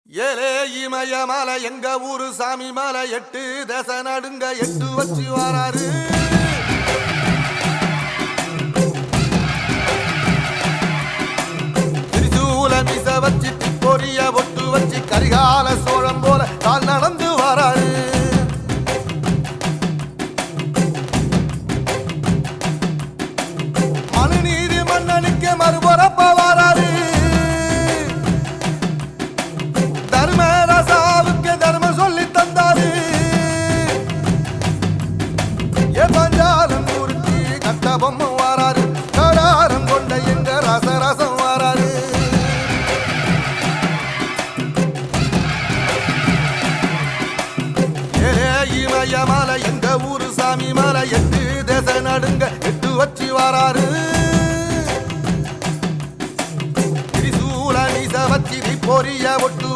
ஏலே இமய மலை எங்க ஊரு சாமி மலை 8 தேச நடுங்க 8 வச்சு வராரு. திரிசூல மிச வச்சு பொரிய ஒட்டு வச்சு கரிகால சோழம் போல கால் நடந்து வராரு. மனுநீதி மன்னனுக்கு மறுபரப்ப வராரு. பொம்மை வாராரு, கடாரம் கொண்ட எங்க ரசரசம் வாராரு. இமய மலை எங்க ஊரு சாமி மலை 8 தேச நடுங்க 8 வச்சு வாராரு. திரிசூல மீச வச்சு பொரிய ஒட்டு